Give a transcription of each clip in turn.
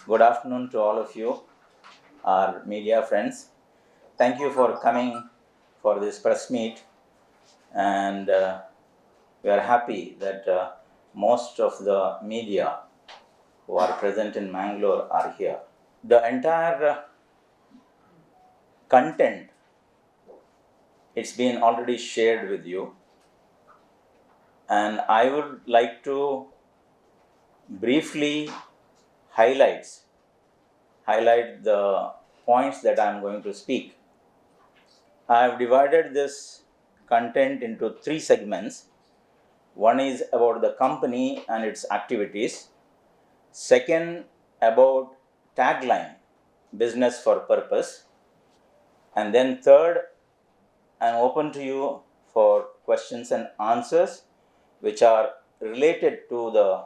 Good afternoon to all of you, our media friends. Thank you for coming for this press meet, and we are happy that most of the media who are present in Mangalore are here. The entire content, it's been already shared with you, and I would like to briefly highlight the points that I am going to speak. I have divided this content into three segments. One is about the company and its activities. Second, about tagline, business for purpose. And then third, I'm open to you for questions and answers which are related to the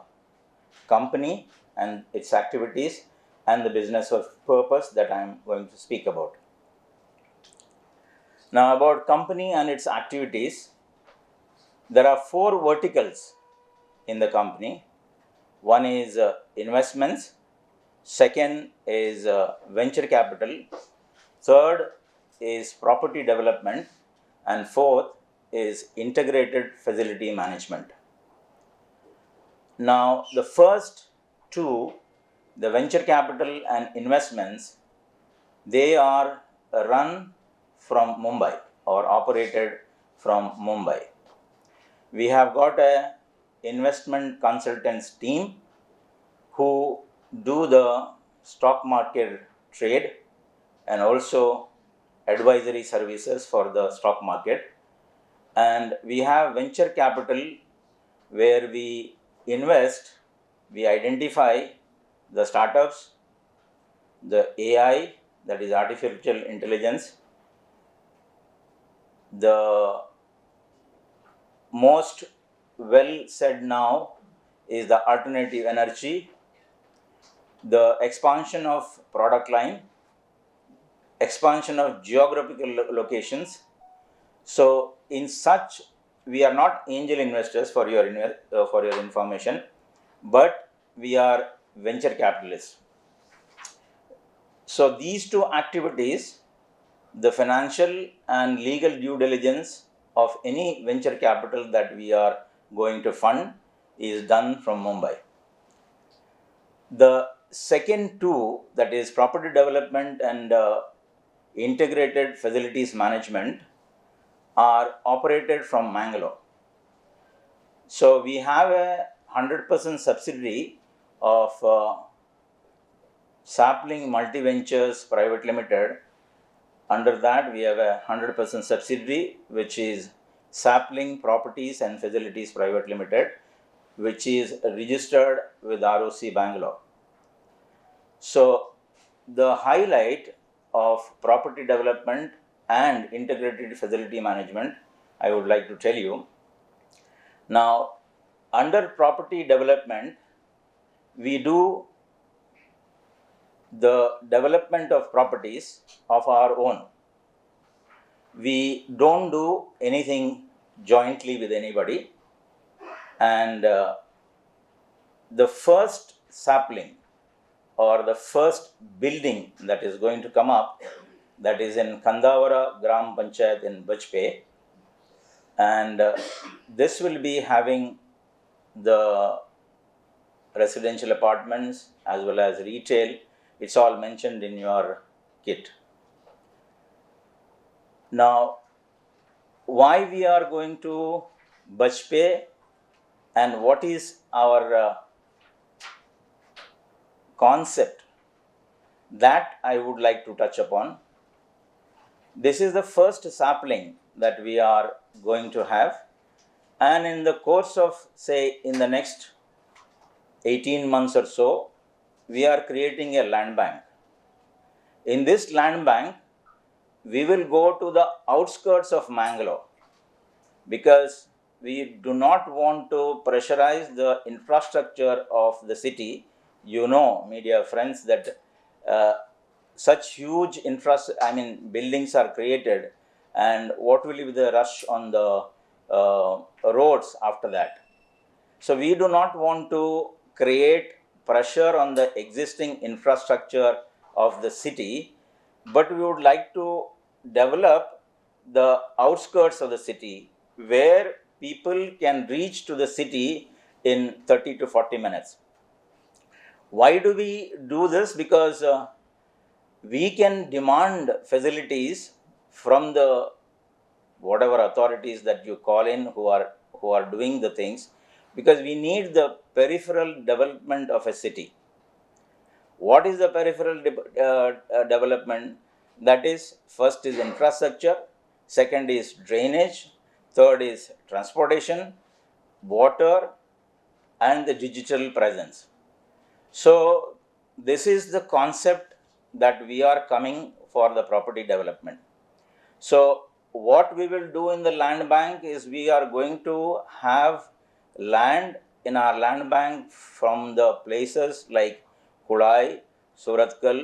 company and its activities and the business of purpose that I'm going to speak about. Now, about company and its activities, there are four verticals in the company. One is investments, second is venture capital, third is property development, and fourth is integrated facility management. Now, the first two, the venture capital and investments, they are run from Mumbai or operated from Mumbai. We have got a investment consultants team who do the stock market trade and also advisory services for the stock market. And we have venture capital where we invest, we identify the startups, the AI, that is artificial intelligence, the most well said now is the alternative energy, the expansion of product line, expansion of geographical locations. So in such, we are not angel investors for your information, but we are venture capitalists. So these two activities, the financial and legal due diligence of any venture capital that we are going to fund is done from Mumbai. The second two, that is property development and integrated facilities management, are operated from Mangalore. So we have a 100% subsidiary of Sapling Multi-Ventures Private Limited. Under that, we have a 100% subsidiary, which is Sapling Properties and Facilities Private Limited, which is registered with ROC Bangalore. So the highlight of property development and integrated facility management, I would like to tell you. Now, under property development, we do the development of properties of our own. We don't do anything jointly with anybody. And the first sapling or the first building that is going to come up, that is in Kandavara Gram Panchayat in Bajpe. And this will be having the residential apartments as well as retail. It's all mentioned in your kit. Now, why we are going to Bajpe and what is our concept, that I would like to touch upon. This is the first sapling that we are going to have, and in the course of, say, in the next 18 months or so, we are creating a land bank. In this land bank, we will go to the outskirts of Mangalore because we do not want to pressurize the infrastructure of the city. You know, media friends, that such huge buildings are created, and what will be the rush on the roads after that? So we do not want to create pressure on the existing infrastructure of the city, but we would like to develop the outskirts of the city where people can reach to the city in 30 to 40 minutes. Why do we do this? Because we can demand facilities from the whatever authorities that you call in who are doing the things, because we need the peripheral development of a city. What is the peripheral development? That is, first is infrastructure, second is drainage, third is transportation, water, and the digital presence. So this is the concept that we are coming for the property development. So what we will do in the land bank is we are going to have land in our land bank from the places like Kulai, Surathkal,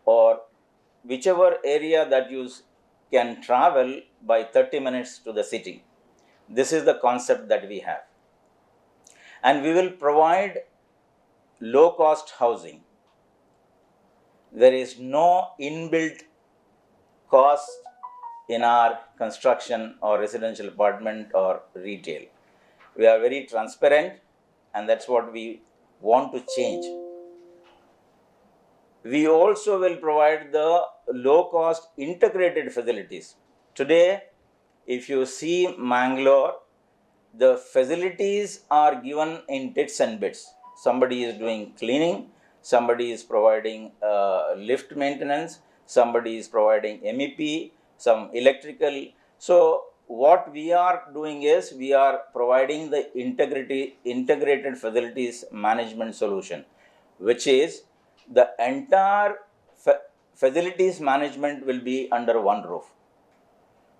or whichever area that you can travel by 30 minutes to the city. This is the concept that we have. And we will provide low-cost housing. There is no inbuilt cost in our construction or residential apartment or retail. We are very transparent, and that's what we want to change. We also will provide the low-cost integrated facilities. Today, if you see Mangalore, the facilities are given in bits and bits. Somebody is doing cleaning, somebody is providing lift maintenance, somebody is providing MEP, some electrical. So what we are doing is we are providing the integrated facilities management solution, which is the entire facilities management will be under one roof.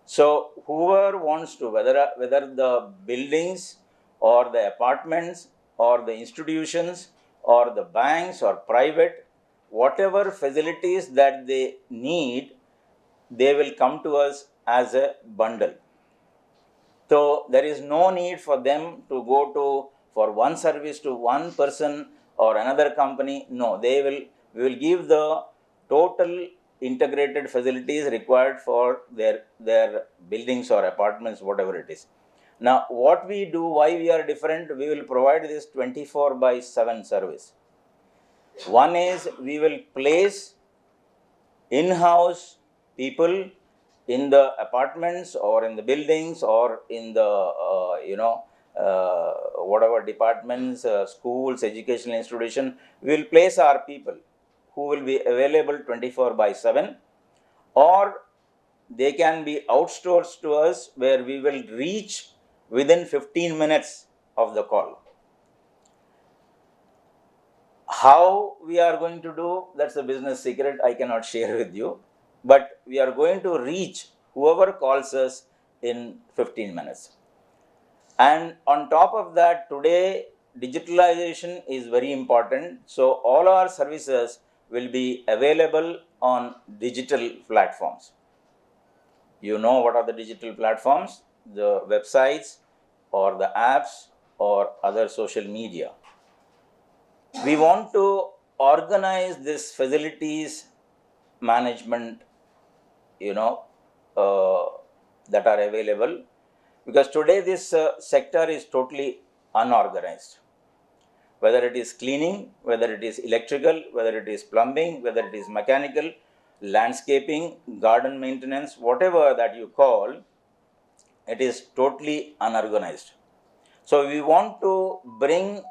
So whoever wants to, whether the buildings or the apartments or the institutions or the banks or private, whatever facilities that they need, they will come to us as a bundle. So there is no need for them to go for one service to one person or another company. No, we will give the total integrated facilities required for their buildings or apartments, whatever it is. Now, what we do, why we are different, we will provide this 24/7 service. One is we will place in-house people in the apartments or in the buildings or in the, whatever departments, schools, educational institution, we will place our people who will be available 24/7, or they can be outsourced to us where we will reach within 15 minutes of the call. How we are going to do, that's a business secret, I cannot share with you, but we are going to reach whoever calls us in 15 minutes. And on top of that, today digitalization is very important, so all our services will be available on digital platforms. You know what are the digital platforms? The websites or the apps or other social media. We want to organize this facilities management, that are available, because today this sector is totally unorganized. Whether it is cleaning, whether it is electrical, whether it is plumbing, whether it is mechanical, landscaping, garden maintenance, whatever that you call, it is totally unorganized. So we want to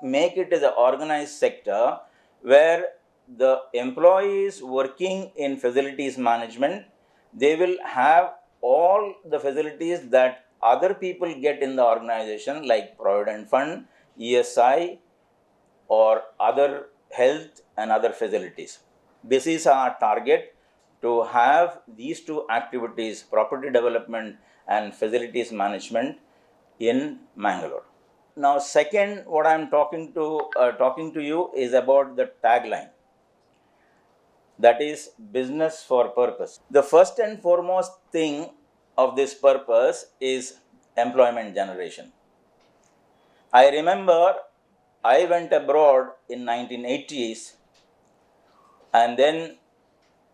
make it as an organized sector where the employees working in facilities management, they will have all the facilities that other people get in the organization, like Provident Fund, ESI, or other health and other facilities. This is our target, to have these two activities, property development and facilities management, in Mangalore. Now, second, what I am talking to you is about the tagline. That is business for purpose. The first and foremost thing of this purpose is employment generation. I remember I went abroad in 1980s and then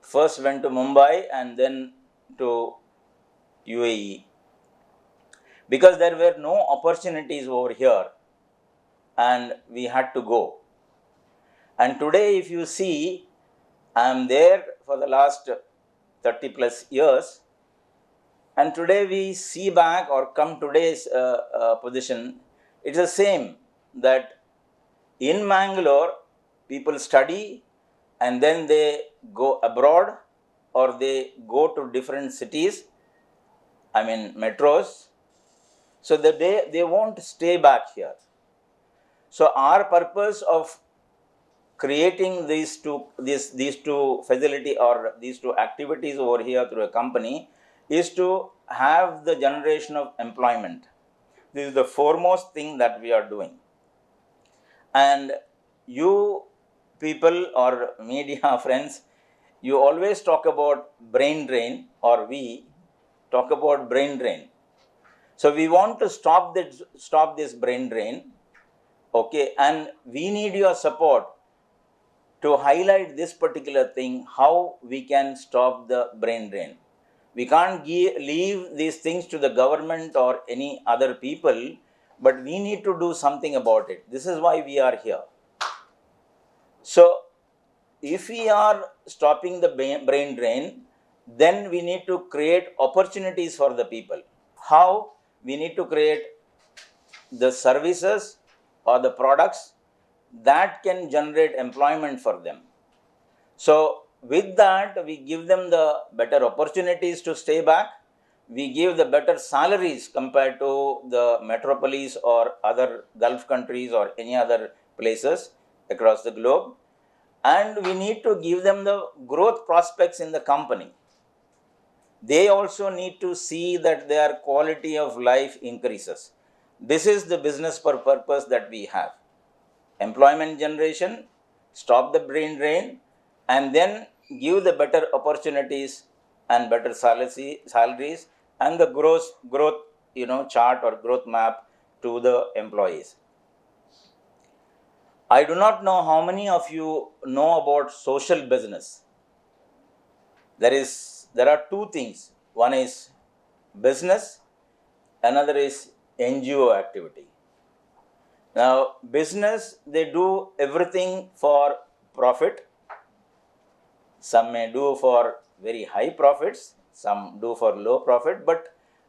first went to Mumbai and then to UAE because there were no opportunities over here and we had to go. And today, if you see, I am there for the last 30 plus years, and today we see back or come today's position, it's the same that in Mangalore, people study and then they go abroad or they go to different cities, metros, so that they won't stay back here. So our purpose of creating these two facility or these two activities over here through a company is to have the generation of employment. This is the foremost thing that we are doing. And you people or media friends, you always talk about brain drain, or we talk about brain drain. So we want to stop this brain drain, okay, and we need your support to highlight this particular thing, how we can stop the brain drain. We can't leave these things to the government or any other people, but we need to do something about it. This is why we are here. So, if we are stopping the brain drain, then we need to create opportunities for the people. How? We need to create the services or the products that can generate employment for them. So, with that, we give them the better opportunities to stay back. We give the better salaries compared to the metropolis or other Gulf countries or any other places across the globe. And we need to give them the growth prospects in the company. They also need to see that their quality of life increases. This is the business purpose that we have. Employment generation, stop the brain drain, and then give the better opportunities and better salaries and the growth chart or growth map to the employees. I do not know how many of you know about social business. There are two things. One is business, another is NGO activity. Now, business, they do everything for profit. Some may do for very high profits, some do for low profit, but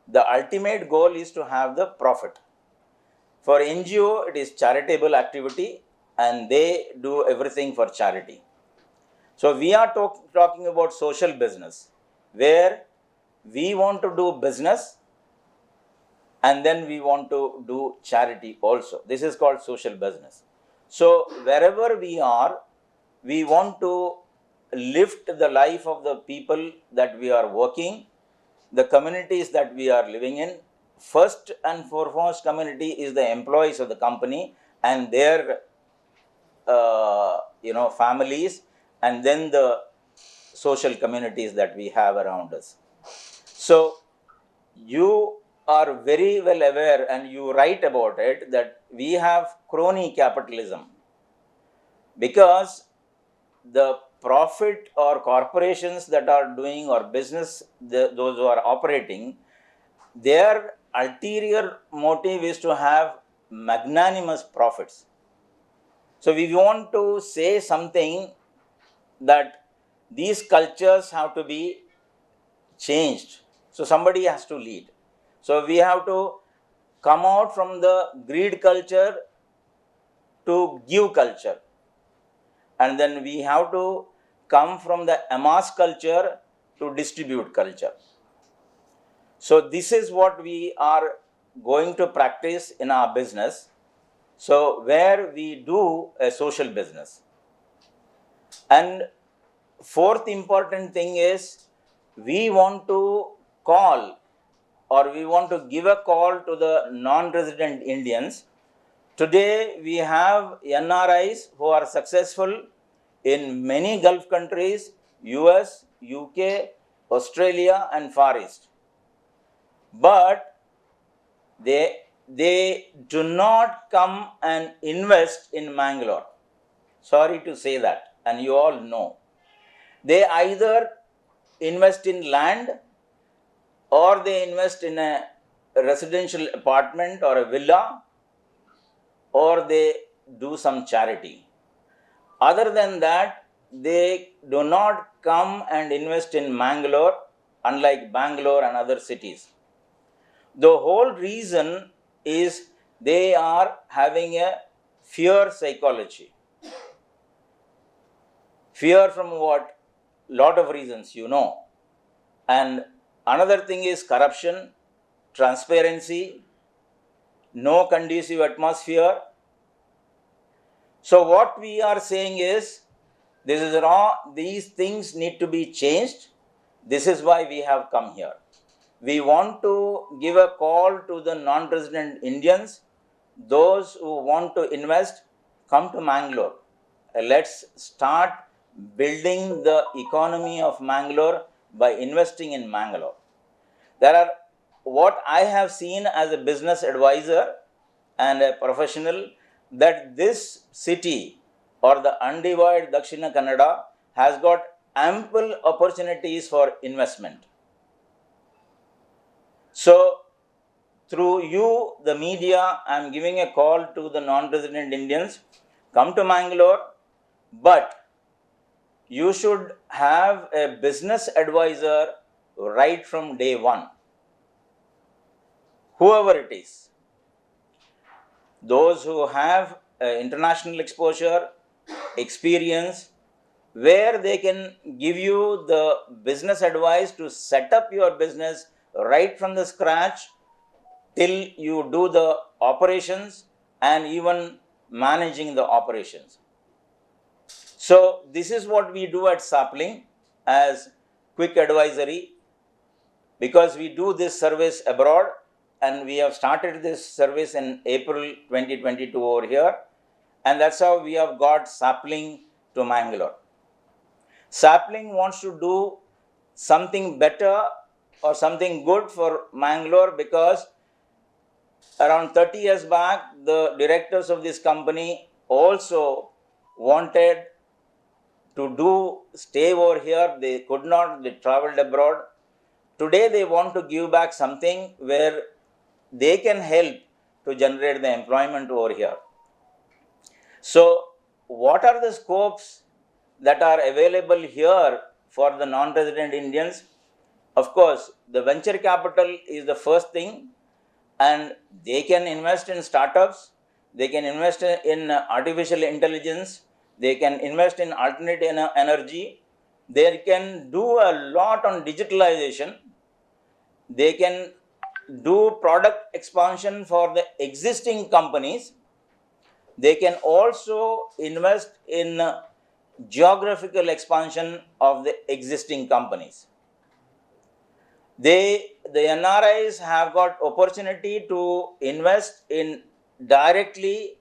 the ultimate goal is to have the profit. For NGO, it is charitable activity and they do everything for charity. So, we are talking about social business, where we want to do business and then we want to do charity also. This is called social business. So, wherever we are, we want to lift the life of the people that we are working, the communities that we are living in. First and foremost community is the employees of the company and their families, and then the social communities that we have around us. So, you are very well aware and you write about it that we have crony capitalism, because the profit or corporations that are doing or business, those who are operating, their ulterior motive is to have magnanimous profits. So we want to say something that these cultures have to be changed. So somebody has to lead. So we have to come out from the greed culture to give culture. And then we have to come from the amass culture to distribute culture. So this is what we are going to practice in our business. So where we do a social business. And fourth important thing is, we want to call or we want to give a call to the non-resident Indians. Today we have NRIs who are successful in many Gulf countries, US, UK, Australia and Far East. But they they do not come and invest in Mangalore. Sorry to say that, and you all know. They either invest in land or they invest in a residential apartment or a villa, or they do some charity. Other than that, they do not come and invest in Mangalore, unlike Bangalore and other cities. The whole reason is they are having a fear psychology. Fear from what? Lot of reasons, you know. And another thing is corruption, transparency, no conducive atmosphere. So what we are saying is, this is wrong, these things need to be changed. This is why we have come here. We want to give a call to the non-resident Indians, those who want to invest, come to Mangalore. Let's start building the economy of Mangalore by investing in Mangalore. There are, what I have seen as a business advisor and a professional, that this city or the undivided Dakshina Kannada has got ample opportunities for investment. So, through you, the media, I am giving a call to the non-resident Indians, come to Mangalore, but you should have a business advisor right from day one. Whoever it is. Those who have international exposure, experience, where they can give you the business advice to set up your business right from the scratch till you do the operations and even managing the operations. So this is what we do at Sapling as quick advisory, because we do this service abroad and we have started this service in April 2022 over here, and that's how we have got Sapling to Mangalore. Sapling wants to do something better or something good for Mangalore, because around 30 years back, the directors of this company also wanted to stay over here. They could not, they traveled abroad. Today they want to give back something where they can help to generate the employment over here. So what are the scopes that are available here for the non-resident Indians? Of course, the venture capital is the first thing, and they can invest in startups, they can invest in artificial intelligence, they can invest in alternate energy, they can do a lot on digitalization, they can do product expansion for the existing companies, they can also invest in geographical expansion of the existing companies. The NRIs have got opportunity to invest in directly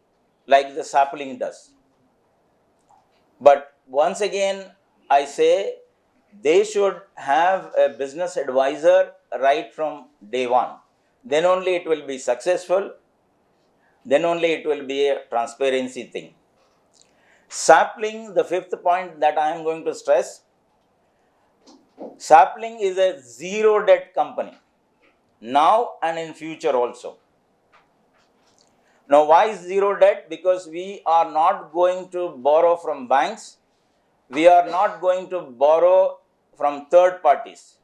like the Sapling does. But once again, I say they should have a business advisor right from day one. Then only it will be successful. Then only it will be a transparency thing. Sapling, the fifth point that I am going to stress, Sapling is a zero debt company, now and in future also. Now, why zero debt? Because we are not going to borrow from banks. We are not going to borrow from third parties.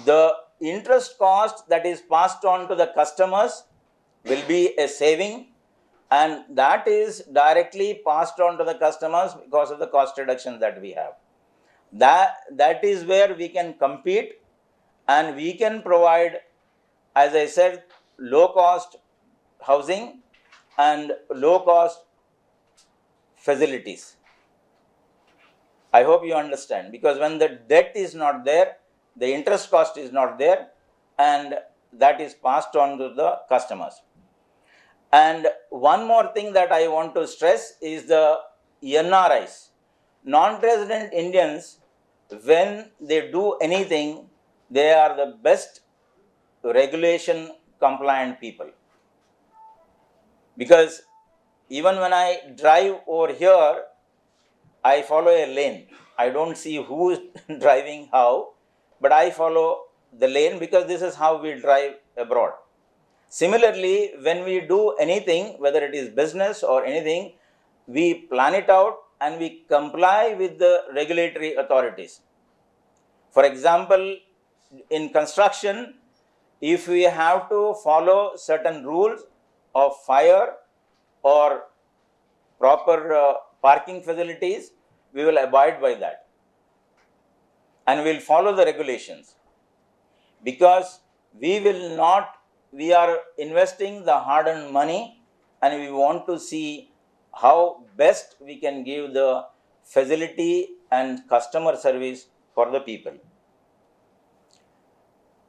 The interest cost that is passed on to the customers will be a saving, and that is directly passed on to the customers because of the cost reductions that we have. That is where we can compete, and we can provide, as I said, low cost housing and low cost facilities. I hope you understand, because when the debt is not there, the interest cost is not there, and that is passed on to the customers. And one more thing that I want to stress is the NRIs. Non-resident Indians, when they do anything, they are the best regulation compliant people. Because even when I drive over here, I follow a lane. I don't see who is driving how, but I follow the lane because this is how we drive abroad. Similarly, when we do anything, whether it is business or anything, we plan it out and we comply with the regulatory authorities. For example, in construction, if we have to follow certain rules of fire or proper parking facilities, we will abide by that and we will follow the regulations, because we are investing the hard-earned money and we want to see how best we can give the facility and customer service for the people.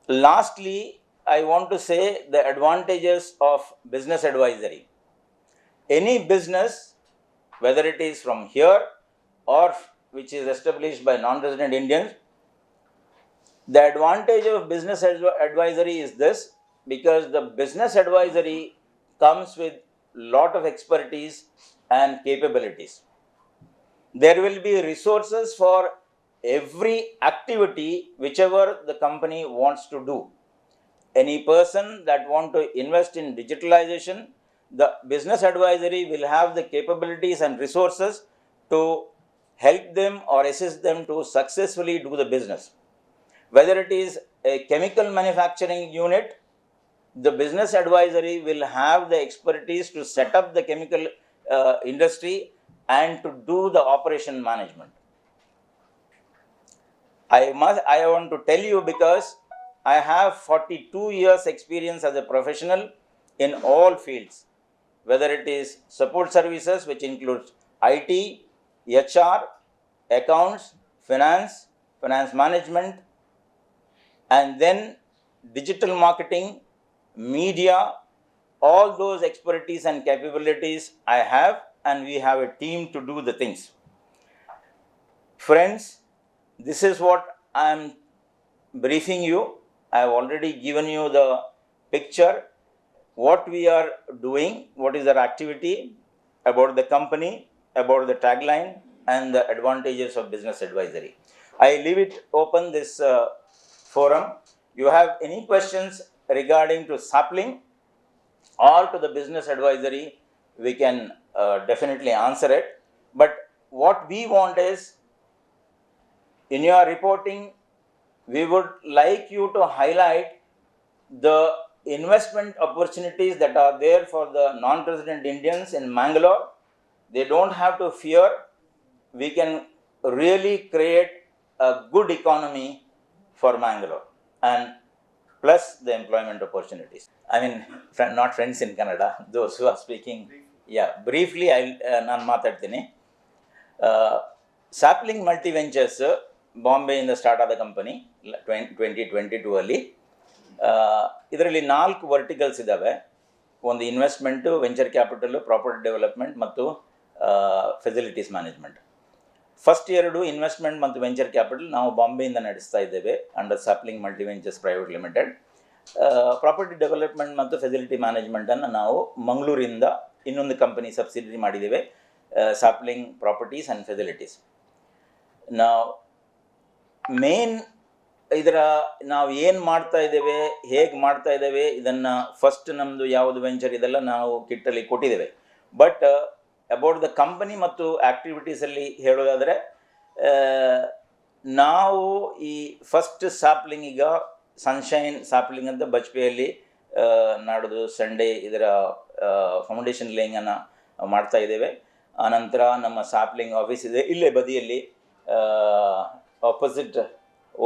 Lastly, I want to say the advantages of business advisory. Any business, whether it is from here or which is established by non-resident Indians, the advantage of business advisory is this, because the business advisory comes with lot of expertise and capabilities. There will be resources for every activity whichever the company wants to do. Any person that want to invest in digitalization, the business advisory will have the capabilities and resources to help them or assist them to successfully do the business. Whether it is a chemical manufacturing unit, the business advisory will have the expertise to set up the chemical industry and to do the operation management. I want to tell you, because I have 42 years experience as a professional in all fields, whether it is support services, which includes IT, HR, accounts, finance management, and then digital marketing, media, all those expertise and capabilities I have, and we have a team to do the things. Friends, this is what I am briefing you. I have already given you the picture, what we are doing, what is our activity, about the company, about the tagline, and the advantages of business advisory. I leave it open, this forum. You have any questions regarding to sapling or to the business advisory, we can definitely answer it. But what we want is, in your reporting, we would like you to highlight the investment opportunities that are there for the non-resident Indians in Mangalore. They don't have to fear. We can really create a good economy for Mangalore, and plus the employment opportunities. I mean, not friends in Canada, those who are speaking. Yeah, briefly, ನಾನು ಮಾತಾಡ್ತೀನಿ. Sapling Multiventures, ಬಾಂಬೆಯಿಂದ start ಆದ company 2022 ಅಲ್ಲಿ. ಇದರಲ್ಲಿ 4 verticals ಇದ್ದಾವೆ. ಒಂದು investment, venture capital, property development ಮತ್ತು facilities management. First 2 investment ಮತ್ತು ವೆಂಚರ್ ಕ್ಯಾಪಿಟಲ್ ನಾವು ಬಾಂಬೆಯಿಂದ ನಡೆಸ್ತಾ ಇದ್ದೇವೆ under Sapling Multiventures Private Limited. Property development ಮತ್ತು ಫೆಸಿಲಿಟಿ ಮ್ಯಾನೇಜ್ಮೆಂಟನ್ನು ನಾವು ಮಂಗಳೂರಿಂದ ಇನ್ನೊಂದು ಕಂಪನಿ ಸಬ್ಸಿಡರಿ ಮಾಡಿದ್ದೇವೆ, ಸ್ಯಾಪ್ಲಿಂಗ್ ಪ್ರಾಪರ್ಟೀಸ್ ಆ್ಯಂಡ್ ಫೆಸಿಲಿಟೀಸ್. ನಾವು ಮೇನ್ ಇದರ ನಾವು ಏನು ಮಾಡ್ತಾ ಇದ್ದೇವೆ, ಹೇಗೆ ಮಾಡ್ತಾ ಇದ್ದೇವೆ, ಇದನ್ನು ಫಸ್ಟ್ ನಮ್ಮದು ಯಾವುದು ವೆಂಚರ್ ಇದೆಲ್ಲ ನಾವು ಕಿಟ್ಟಲ್ಲಿ ಕೊಟ್ಟಿದ್ದೇವೆ. ಬಟ್ ಅಬೌಟ್ ದ ಕಂಪನಿ ಮತ್ತು ಆ್ಯಕ್ಟಿವಿಟೀಸಲ್ಲಿ ಹೇಳೋದಾದರೆ, ನಾವು ಈ ಫಸ್ಟ್ ಸ್ಯಾಪ್ಲಿಂಗ್ ಈಗ ಸನ್ಶೈನ್ ಸ್ಯಾಪ್ಲಿಂಗ್ ಅಂತ ಬಜ್ಪೆಯಲ್ಲಿ ನಾಡೋದು ಸಂಡೇ ಇದರ ಫೌಂಡೇಶನ್ ಲೇಯಿಂಗನ್ನು ಮಾಡ್ತಾ ಇದ್ದೇವೆ. ಆನಂತರ ನಮ್ಮ ಸ್ಯಾಪ್ಲಿಂಗ್ ಆಫೀಸ್ ಇದೆ ಇಲ್ಲೇ ಬದಿಯಲ್ಲಿ, ಆಪೋಸಿಟ್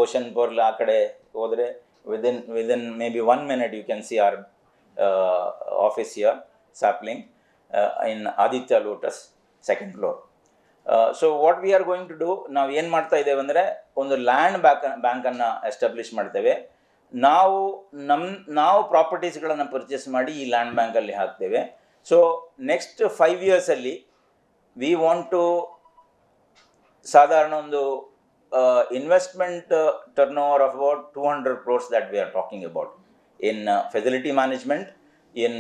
ಓಷನ್ ಪೋರ್ಲ್ ಆ ಕಡೆ ಹೋದರೆ within maybe 1 minute you can see our office here sapling in Aditya Lotus 2nd floor. So what we are going to do, ನಾವು ಏನು ಮಾಡ್ತಾ ಇದ್ದೇವೆ ಅಂದರೆ, ಒಂದು ಲ್ಯಾಂಡ್ ಬ್ಯಾಂಕನ್ನು ಎಸ್ಟಾಬ್ಲಿಷ್ ಮಾಡ್ತೇವೆ. ನಾವು ಪ್ರಾಪರ್ಟೀಸ್ಗಳನ್ನು ಪರ್ಚೇಸ್ ಮಾಡಿ ಈ ಲ್ಯಾಂಡ್ ಬ್ಯಾಂಕಲ್ಲಿ ಹಾಕ್ತೇವೆ. ಸೊ ನೆಕ್ಸ್ಟ್ 5 yearsಲ್ಲಿ ವಿ ವಾಂಟ್ ಟು ಸಾಧಾರಣ ಒಂದು investment turnover of about 200 crores that we are talking about. In facility management, in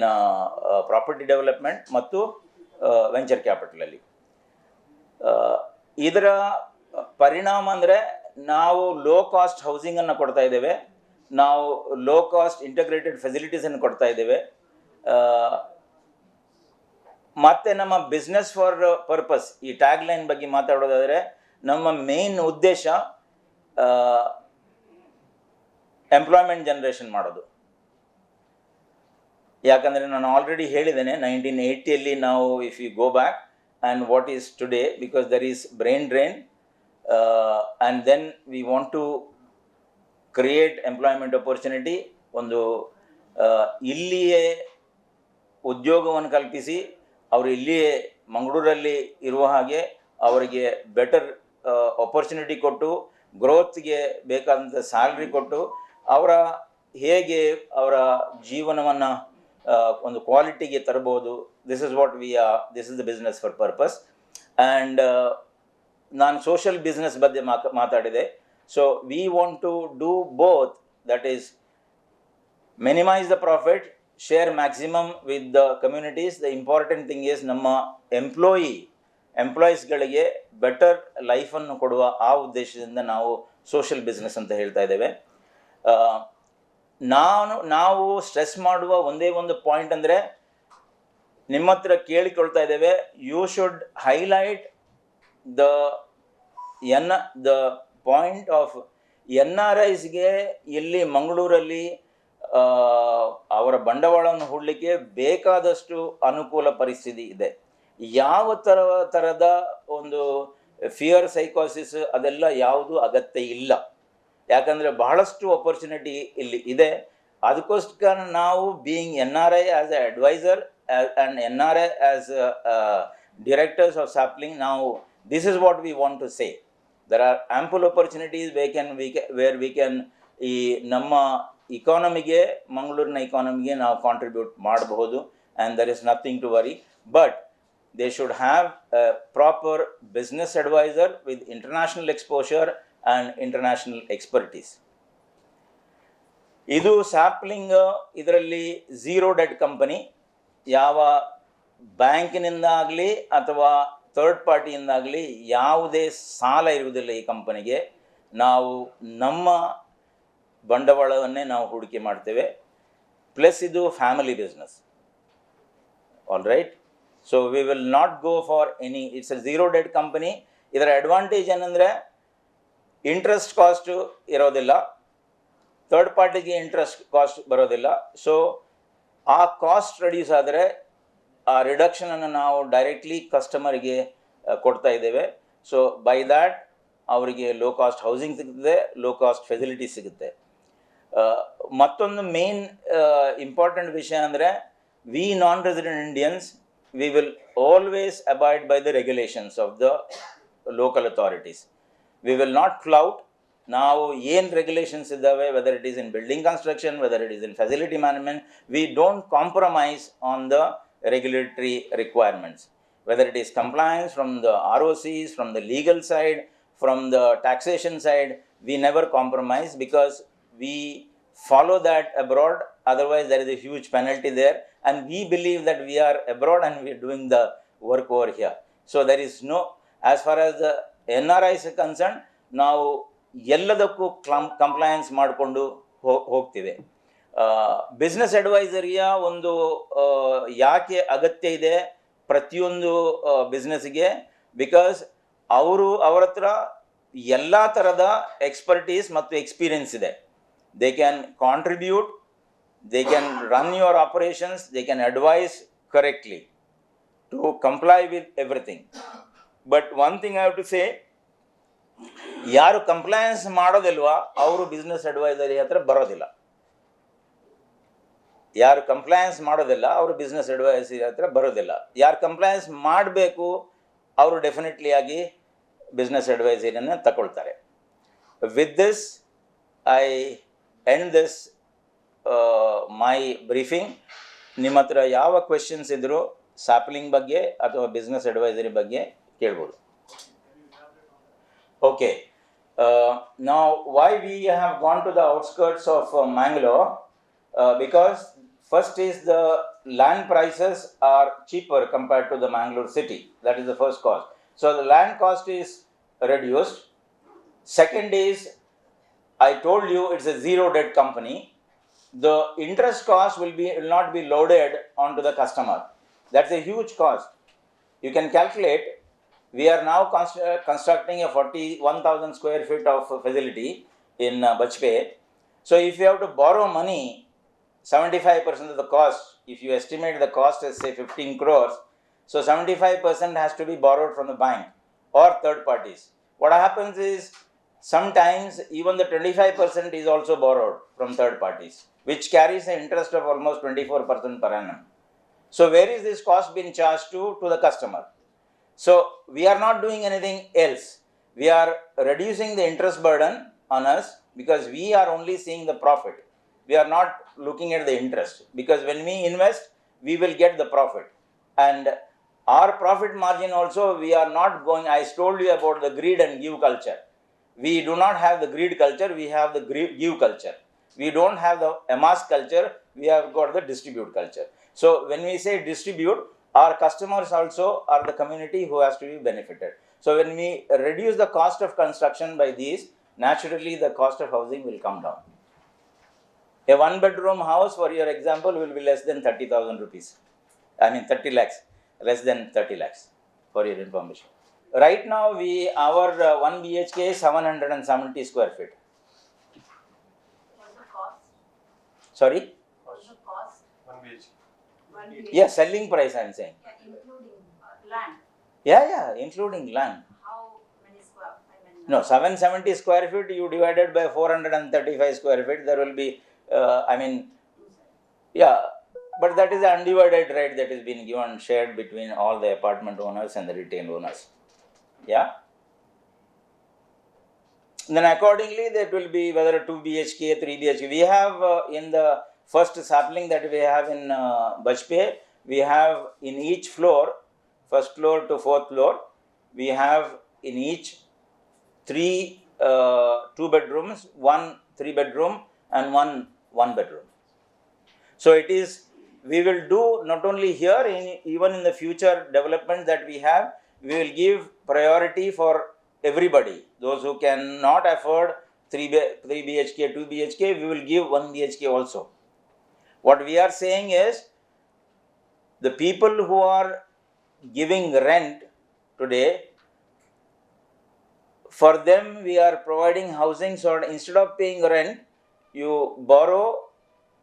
property development ಮತ್ತು ವೆಂಚರ್ ಕ್ಯಾಪಿಟಲಲ್ಲಿ. ಇದರ ಪರಿಣಾಮ ಅಂದರೆ ನಾವು ಲೋ ಕಾಸ್ಟ್ ಹೌಸಿಂಗನ್ನು ಕೊಡ್ತಾ ಇದ್ದೇವೆ, ನಾವು ಲೋ ಕಾಸ್ಟ್ ಇಂಟಗ್ರೇಟೆಡ್ ಫೆಸಿಲಿಟೀಸನ್ನು ಕೊಡ್ತಾ ಇದ್ದೇವೆ. ಮತ್ತು ನಮ್ಮ ಬಿಸ್ನೆಸ್ ಫಾರ್ ಪರ್ಪಸ್, ಈ ಟ್ಯಾಗ್ ಲೈನ್ ಬಗ್ಗೆ ಮಾತಾಡೋದಾದರೆ ನಮ್ಮ ಮೇನ್ ಉದ್ದೇಶ ಎಂಪ್ಲಾಯ್ಮೆಂಟ್ ಜನರೇಷನ್ ಮಾಡೋದು. ಯಾಕಂದರೆ ನಾನು ಆಲ್ರೆಡಿ ಹೇಳಿದ್ದೇನೆ, 1980 ನಾವು if you go back and what is today, because there is brain drain and then we want to create employment opportunity. ಒಂದು ಇಲ್ಲಿಯೇ ಉದ್ಯೋಗವನ್ನು ಕಲ್ಪಿಸಿ ಅವರು ಇಲ್ಲಿಯೇ ಮಂಗಳೂರಲ್ಲಿ ಇರುವ ಹಾಗೆ ಅವರಿಗೆ ಬೆಟರ್ ಅಪರ್ಚುನಿಟಿ ಕೊಟ್ಟು, ಗ್ರೋತ್ಗೆ ಬೇಕಾದಂಥ ಸ್ಯಾಲ್ರಿ ಕೊಟ್ಟು, ಅವರ ಹೇಗೆ ಅವರ ಜೀವನವನ್ನು ಒಂದು ಕ್ವಾಲಿಟಿಗೆ ತರಬಹುದು. This is what we are, this is the business for purpose. And ನಾನು ಸೋಷಿಯಲ್ ಬಿಸ್ನೆಸ್ ಬಗ್ಗೆ ಮಾತಾಡಿದೆ. So we want to do both, that is minimise the profit, share maximum with the communities. The important thing is ನಮ್ಮ ಎಂಪ್ಲಾಯೀಸ್ಗಳಿಗೆ better ಲೈಫನ್ನು ಕೊಡುವ ಆ ಉದ್ದೇಶದಿಂದ ನಾವು social business ಅಂತ ಹೇಳ್ತಾ ಇದ್ದೇವೆ. ನಾವು ಸ್ಟ್ರೆಸ್ ಮಾಡುವ ಒಂದೇ ಒಂದು ಪಾಯಿಂಟ್ ಅಂದರೆ, ನಿಮ್ಮ ಹತ್ರ ಕೇಳಿಕೊಳ್ತಾ ಇದ್ದೇವೆ, you should highlight the point of NRIsಗೆ ಇಲ್ಲಿ ಮಂಗಳೂರಲ್ಲಿ ಅವರ ಬಂಡವಾಳವನ್ನು ಹೂಡಲಿಕ್ಕೆ ಬೇಕಾದಷ್ಟು ಅನುಕೂಲ ಪರಿಸ್ಥಿತಿ ಇದೆ. ಯಾವ ಥರದ ಒಂದು ಫಿಯರ್, ಸೈಕೋಸಿಸ್ ಅದೆಲ್ಲ ಯಾವುದು ಅಗತ್ಯ ಇಲ್ಲ. ಯಾಕಂದರೆ ಬಹಳಷ್ಟು ಅಪರ್ಚುನಿಟಿ ಇಲ್ಲಿ ಇದೆ. ಅದಕ್ಕೋಸ್ಕರ ನಾವು being NRI as a adviser and NRI as directors of sapling, now this is what we want to say. There are ample opportunities where we can ಈ ನಮ್ಮ ಇಕಾನಮಿಗೆ, ಮಂಗಳೂರಿನ ಇಕಾನಮಿಗೆ ನಾವು ಕಾಂಟ್ರಿಬ್ಯೂಟ್ ಮಾಡಬಹುದು. And there is nothing to worry, but they should have a proper business advisor with international exposure and international expertise. ಇದು sapling, ಇದರಲ್ಲಿ zero debt company. ಯಾವ ಬ್ಯಾಂಕಿನಿಂದ ಆಗಲಿ ಅಥವಾ ಥರ್ಡ್ ಪಾರ್ಟಿಯಿಂದಾಗಲಿ ಯಾವುದೇ ಸಾಲ ಇರುವುದಿಲ್ಲ ಈ ಕಂಪನಿಗೆ. ನಾವು ನಮ್ಮ ಬಂಡವಾಳವನ್ನೇ ನಾವು ಹೂಡಿಕೆ ಮಾಡ್ತೇವೆ. ಪ್ಲಸ್ ಇದು family business. All right, so we will not go for any, it's a zero debt company. ಇದರ ಅಡ್ವಾಂಟೇಜ್ ಏನಂದರೆ ಇಂಟ್ರೆಸ್ಟ್ ಕಾಸ್ಟು ಇರೋದಿಲ್ಲ, ಥರ್ಡ್ ಪಾರ್ಟಿಗೆ ಇಂಟ್ರೆಸ್ಟ್ ಕಾಸ್ಟ್ ಬರೋದಿಲ್ಲ. ಸೊ ಆ ಕಾಸ್ಟ್ ರೆಡ್ಯೂಸ್ ಆದರೆ ಆ ರಿಡಕ್ಷನನ್ನು ನಾವು ಡೈರೆಕ್ಟ್ಲಿ ಕಸ್ಟಮರಿಗೆ ಕೊಡ್ತಾ ಇದ್ದೇವೆ. ಸೊ ಬೈ ದ್ಯಾಟ್ ಅವರಿಗೆ ಲೋ ಕಾಸ್ಟ್ ಹೌಸಿಂಗ್ ಸಿಗುತ್ತೆ, ಲೋ ಕಾಸ್ಟ್ ಫೆಸಿಲಿಟಿ ಸಿಗುತ್ತೆ. ಮತ್ತೊಂದು ಮೇನ್ ಇಂಪಾರ್ಟೆಂಟ್ ವಿಷಯ ಅಂದರೆ, we non resident Indians, we will always abide by the regulations of the local authorities. We will not flout. ನಾವು ಏನು ರೆಗ್ಯುಲೇಷನ್ಸ್ ಇದ್ದಾವೆ, whether it is in building construction, whether it is in facility management, we don't compromise on the regulatory requirements, whether it is compliance from the ROCs, from the legal side, from the taxation side. We never compromise because we follow that abroad. Otherwise there is a huge penalty there, and we believe that we are abroad and we are doing the work over here. So there is no, as far as the NRIs are concerned, ನಾವು ಎಲ್ಲದಕ್ಕೂ compliance ಮಾಡಿಕೊಂಡು ಹೋಗ್ತಿವೆ. Business ಅಡ್ವೈಸರಿಯ ಒಂದು ಯಾಕೆ ಅಗತ್ಯ ಇದೆ ಪ್ರತಿಯೊಂದು ಬಿಸ್ನೆಸ್ಸಿಗೆ? Because ಅವರ ಹತ್ರ ಎಲ್ಲ ಥರದ ಎಕ್ಸ್ಪರ್ಟೀಸ್ ಮತ್ತು ಎಕ್ಸ್ಪೀರಿಯನ್ಸ್ ಇದೆ. They can contribute, they can run your operations, they can advise correctly to comply with everything. But one thing I have to say, ಯಾರು ಕಂಪ್ಲೈನ್ಸ್ ಮಾಡೋದಿಲ್ವಾ ಅವರು ಬಿಸ್ನೆಸ್ ಅಡ್ವೈಸರಿ ಹತ್ರ ಬರೋದಿಲ್ಲ. ಯಾರು ಕಂಪ್ಲೈನ್ಸ್ ಮಾಡೋದಿಲ್ಲ ಅವರು ಬಿಸ್ನೆಸ್ ಅಡ್ವೈಸರಿ ಹತ್ರ ಬರೋದಿಲ್ಲ. ಯಾರು ಕಂಪ್ಲೈನ್ಸ್ ಮಾಡಬೇಕು ಅವರು ಡೆಫಿನೆಟ್ಲಿ ಆಗಿ ಬಿಸ್ನೆಸ್ ಅಡ್ವೈಸರಿಯನ್ನು ತಗೊಳ್ತಾರೆ. With this I end this my briefing. ನಿಮ್ಮ ಹತ್ರ ಯಾವ ಕ್ವೆಶನ್ಸ್ ಇದ್ದರೂ ಸ್ಯಾಪ್ಲಿಂಗ್ ಬಗ್ಗೆ ಅಥವಾ ಬಿಸ್ನೆಸ್ ಅಡ್ವೈಸರಿ ಬಗ್ಗೆ ಕೇಳ್ಬೋದು. Okay, now why we have gone to the outskirts of Mangalore? because first is the land prices are cheaper compared to the Mangalore city. That is the first cost. So the land cost is reduced. Second is, I told you it's a zero debt company. The interest cost will not be loaded onto the customer. That's a huge cost. You can calculate. We are now constructing a 41,000 square feet of facility in Bajpayee. So if you have to borrow money, 75% of the cost, if you estimate the cost as say 15 crores, so 75% has to be borrowed from the bank or third parties. What happens is, sometimes even the 25% is also borrowed from third parties, which carries an interest of almost 24% per annum. So where is this cost being charged to? To the customer. So we are not doing anything else. We are reducing the interest burden on us because we are only seeing the profit. We are not looking at the interest, because when we invest, we will get the profit. And our profit margin also, we are not going, I told you about the greed and give culture. We do not have the greed culture, we have the give culture. We don't have the amass culture, we have got the distribute culture. So when we say distribute, our customers also are the community who has to be benefited. So when we reduce the cost of construction by these, naturally the cost of housing will come down. A one bedroom house, for your example, will be less than 30,000 rupees. 30 lakhs, less than 30 lakhs, for your information. Right now, our 1 BHK is 770 square feet. What's the cost? Sorry? What's the cost? 1 BHK. 1 BHK. Yeah, selling price I am saying. Yeah, including land. Yeah, including land. How many square? No, 770 square feet, you divided by 435 square feet, there will be, yeah, but that is the undivided right that is being given, shared between all the apartment owners and the retail owners. Yeah. Then accordingly, that will be whether 2 BHK, 3 BHK. We have in the first sapling that we have in Bajpayee, we have in each floor, first floor to fourth floor, we have in each 3 2 bedrooms, 1 3 bedroom and 1 bedroom. So it is, we will do not only here, even in the future development that we have, we will give priority for everybody. Those who cannot afford 3 BHK, 2 BHK, we will give 1 BHK also. What we are saying is, the people who are giving rent today, for them we are providing housing. So instead of paying rent, you borrow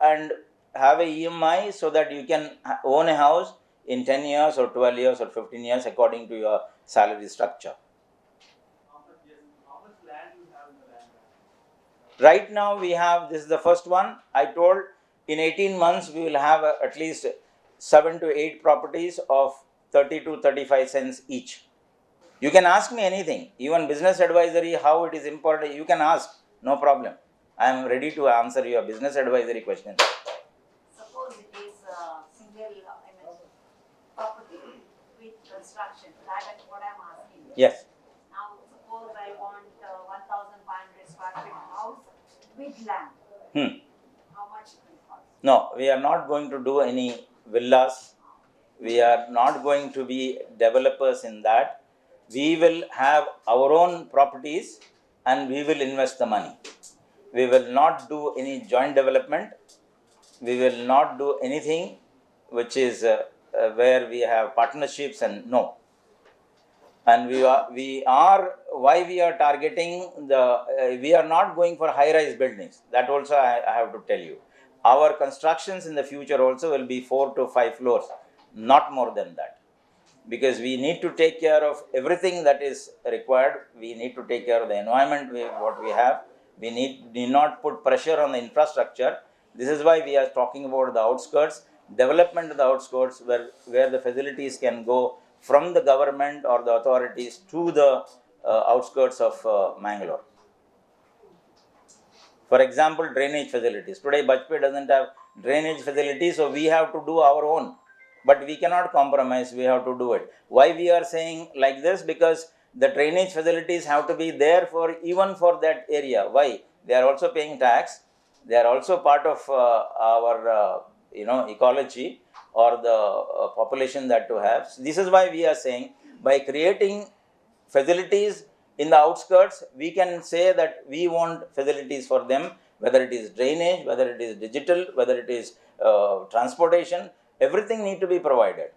and have a EMI so that you can own a house in 10 years or 12 years or 15 years according to your salary structure. How much land you have in the land bank? Right now we have, this is the first one. I told in 18 months we will have at least 7 to 8 properties of 30 to 35 cents each. You can ask me anything, even business advisory, how it is important, you can ask, no problem. I am ready to answer your business advisory questions. Suppose it is a single property with construction. That is what I am asking. Yes. Now suppose I want 1,500 square feet house with land. How much it will cost? No, we are not going to do any villas. We are not going to be developers in that. We will have our own properties and we will invest the money. We will not do any joint development. We will not do anything which is where we have partnerships and no. And why we are targeting we are not going for high-rise buildings. That also I have to tell you. Our constructions in the future also will be 4 to 5 floors, not more than that. Because we need to take care of everything that is required. We need to take care of the environment, what we have. We need not put pressure on the infrastructure. This is why we are talking about the outskirts, development of the outskirts where the facilities can go from the government or the authorities to the outskirts of Mangalore. For example, drainage facilities. Today, Bajpayee doesn't have drainage facilities, so we have to do our own. But we cannot compromise, we have to do it. Why we are saying like this? Because the drainage facilities have to be there even for that area. Why? They are also paying tax. They are also part of our ecology or the population that to have. This is why we are saying by creating facilities in the outskirts, we can say that we want facilities for them, whether it is drainage, whether it is digital, whether it is transportation, everything need to be provided.